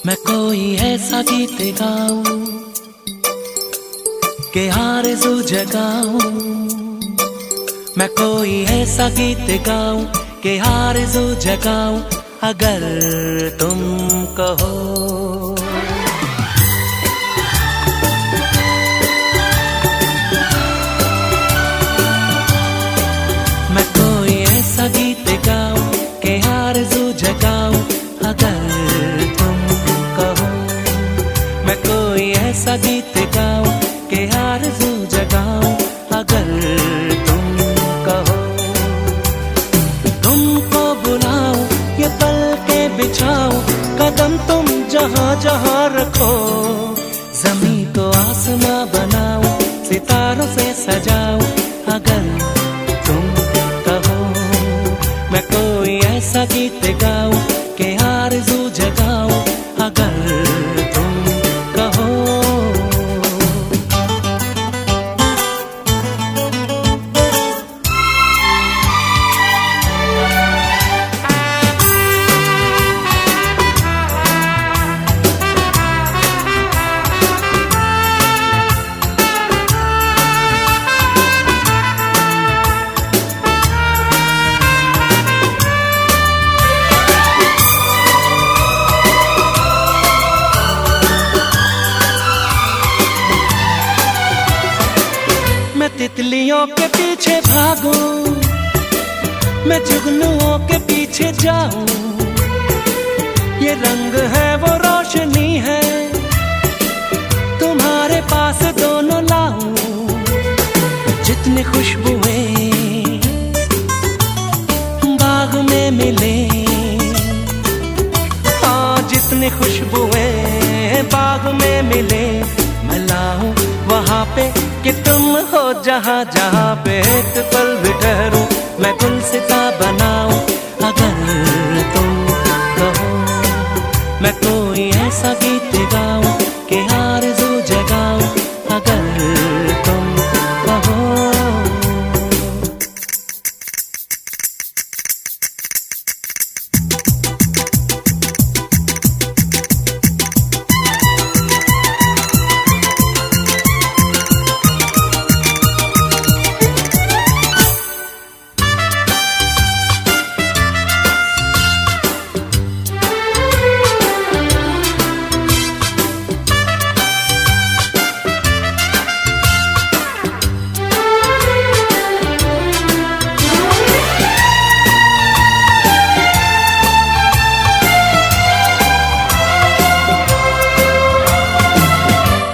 मैं कोई ऐसा गीत गाऊं कि आरज़ू जगाऊं। मैं कोई ऐसा गीत गाऊं कि आरज़ू जगाऊं। अगर तुम कहो मैं कोई ऐसा गीत गाऊं कि आरज़ू जगाऊं। अगर तुम कहो मैं कोई ऐसा गीत गाऊं कि आरज़ू जगाऊं। अगर तुम कहो तुमको बुलाऊं ये पल के बिछाऊं। कदम तुम जहां जहां रखो ज़मीं को आसमां बनाऊं सितारों से सजाऊं। अगर तुम कहो मैं कोई ऐसा गीत गाऊं कि आरज़ू जगाऊं। अगर तुम कहो मैं तितलियों के पीछे भागूं, मैं जुगनुओं के पीछे जाऊं। ये रंग है वो रोशनी है तुम्हारे पास दोनों लाऊं। जितनी खुशबुएं बाग में मिले, हाँ जितनी खुशबुएं बाग में मिले मैं लाऊं वहाँ पे कि तुम हो जहाँ जहाँ पे एक पल भी ठहरूं मैं गुलसिता बनाऊं। अगर तुम कहो मैं कोई ऐसा गीत गाऊं कि आरज़ू जगाऊं। अगर तुम कहो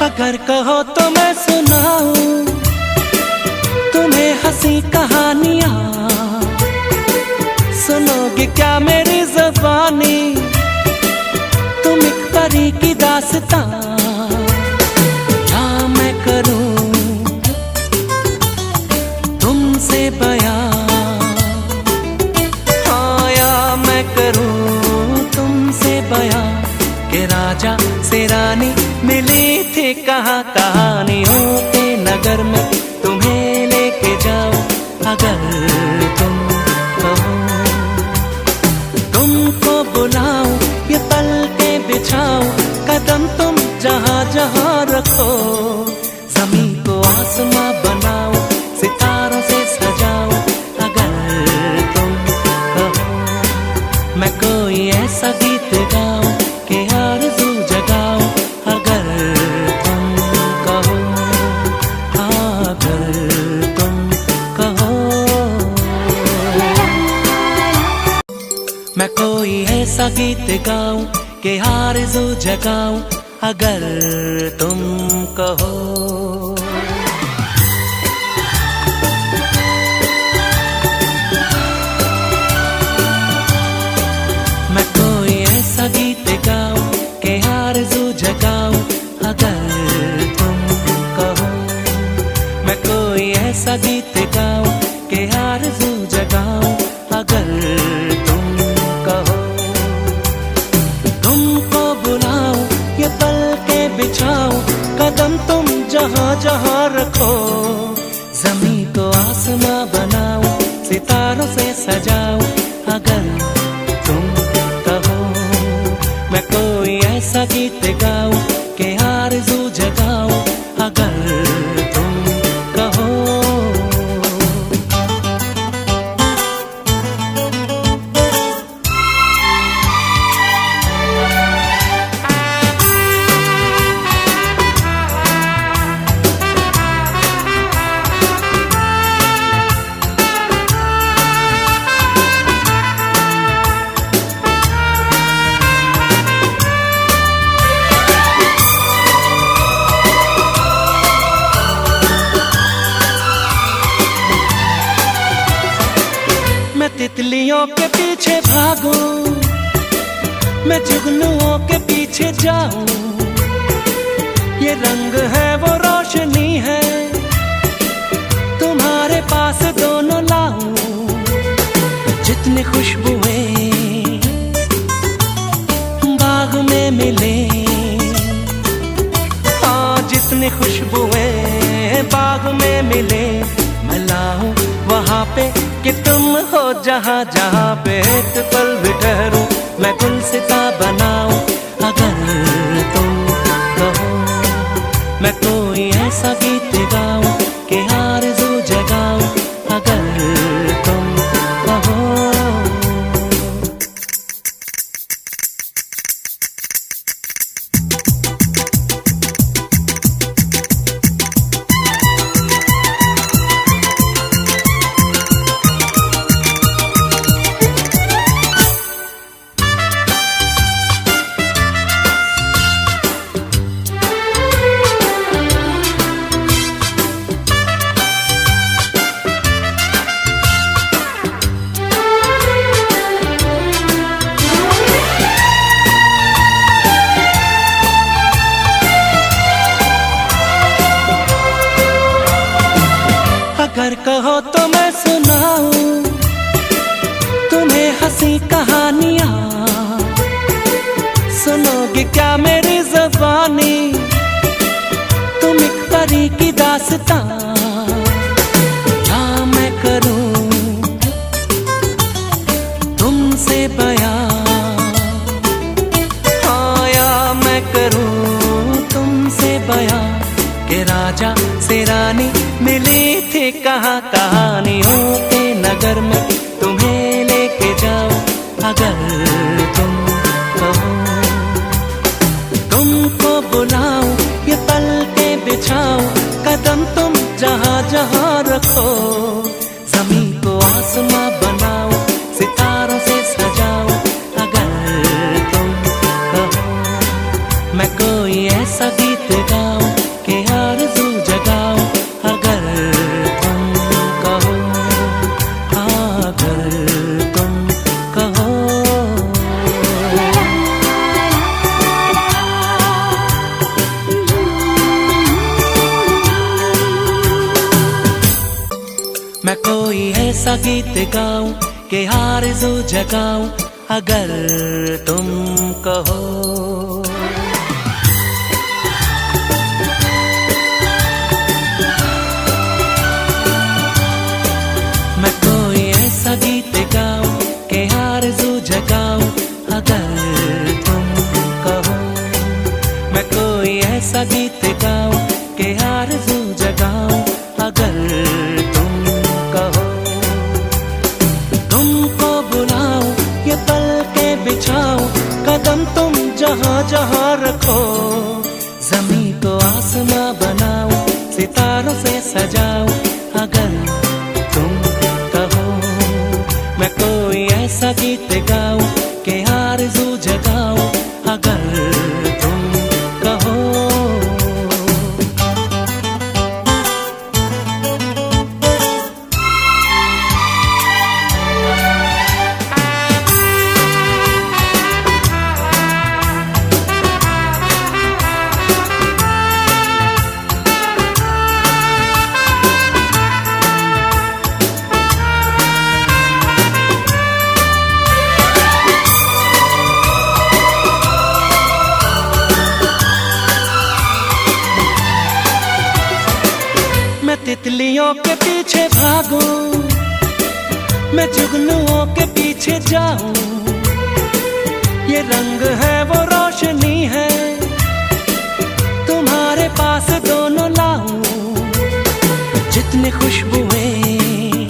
अगर कहो तो मैं सुनाऊं तुम्हें हंसी कहानियां। सुनोगे क्या मेरी ज़बानी तुम एक परी की दास्तां। या मैं करूं तुमसे बयां, हाँ या मैं करूं तुमसे बयां कि राजा से रानी मिली थी कहाँ कहानियों के नगर में तुम्हें लेके जाऊं। अगर तुम कहो तुमको बुलाऊं ये पल के बिछाऊं। कदम तुम जहाँ जहाँ रखो ज़मीं को आसमां बनाऊं सितारों से सजाऊं। अगर तुम कहो मैं कोई ऐसा गीत गाऊं कि आरज़ू जगाऊं। अगर तुम कहो, अगर तुम कहो मैं कोई ऐसा गीत गाऊं कि आरज़ू जगाऊं। अगर तुम कहो मैं कोई ऐसा गीत गाऊं कि आरज़ू जगाऊं। अगर तुम कहो मैं कोई ऐसा गीत गाऊं कि आरज़ू जगाऊं। अगर तुम कहो तुमको बुलाऊं ये पल के बिछाऊं। कदम तुम जहाँ जहाँ रखो ज़मीं को आसमां बनाऊं सितारों से सजाऊं। अगर तुम कहो मैं कोई ऐसा तितलियों के पीछे भागूं, मैं जुगनुओं के पीछे जाऊं, ये रंग है वो रोशनी है, तुम्हारे पास दोनों लाऊं। जितनी खुशबुएं बाग में मिले, हाँ जितनी खुशबुएं बाग में मिले, मैं लाऊं वहाँ पे कि तुम हो जहाँ जहाँ पे एक पल भी ठहरूं, मैं गुलसिता बनाऊं। अगर तुम कहो मैं कोई ऐसा गीत गाऊं कि आरज़ू जगाऊं, अगर तुम कहो। अगर कहो तो मैं सुनाऊं तुम्हें हंसी कहानियां, सुनोगे क्या मेरी ज़बानी, तुम एक परी की दास्तां, या मैं करूं तुमसे बयां, हाँ या मैं करूं तुमसे बयां, के राजा से रानी मिली थी कहाँ कहानियों के नगर में, तुम्हें लेके जाऊं। अगर तुम कहो तुमको बुलाऊं, ये पल के बिछाऊं, कदम तुम जहाँ जहाँ रखो, ज़मीं को आसमां बनाऊं, सितारों से सजाऊं। अगर तुम कहो मैं कोई ऐसा गीत गाऊं कि आरज़ू जगाऊं, अगर तुम कहो, अगर तुम कहो। मैं कोई ऐसा गीत गाऊं कि आरज़ू जगाऊं, अगर तुम कहो। मैं कोई ऐसा गीत गाऊं कि आरज़ू जगाऊं, अगर तुम कहो। मैं कोई ऐसा गीत गाऊं कि आरज़ू जगाऊं, अगर तुम कहो। तुमको बुलाऊं, ये पल के बिछाऊं, कदम तुम जहाँ जहाँ रखो, ज़मीं को आसमां बनाऊं, सितारों से सजाऊं। अगर तुम कहो मैं कोई ऐसा गीत गाऊं कि आरज़ू जगाऊं, अगर तुम कहो। तितलियों के पीछे भागूं, मैं जुगनुओं के पीछे जाऊं, ये रंग है वो रोशनी है, तुम्हारे पास दोनों लाऊं। जितनी खुशबुएं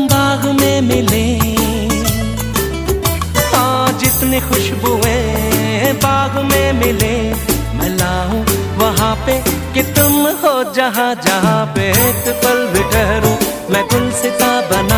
बाग में मिले, हाँ जितनी खुशबुएं बाग में मिले, मैं लाऊं वहाँ पे कि तुम हो जहाँ जहाँ पे एक पल भी ठहरूं, मैं गुलसिता बना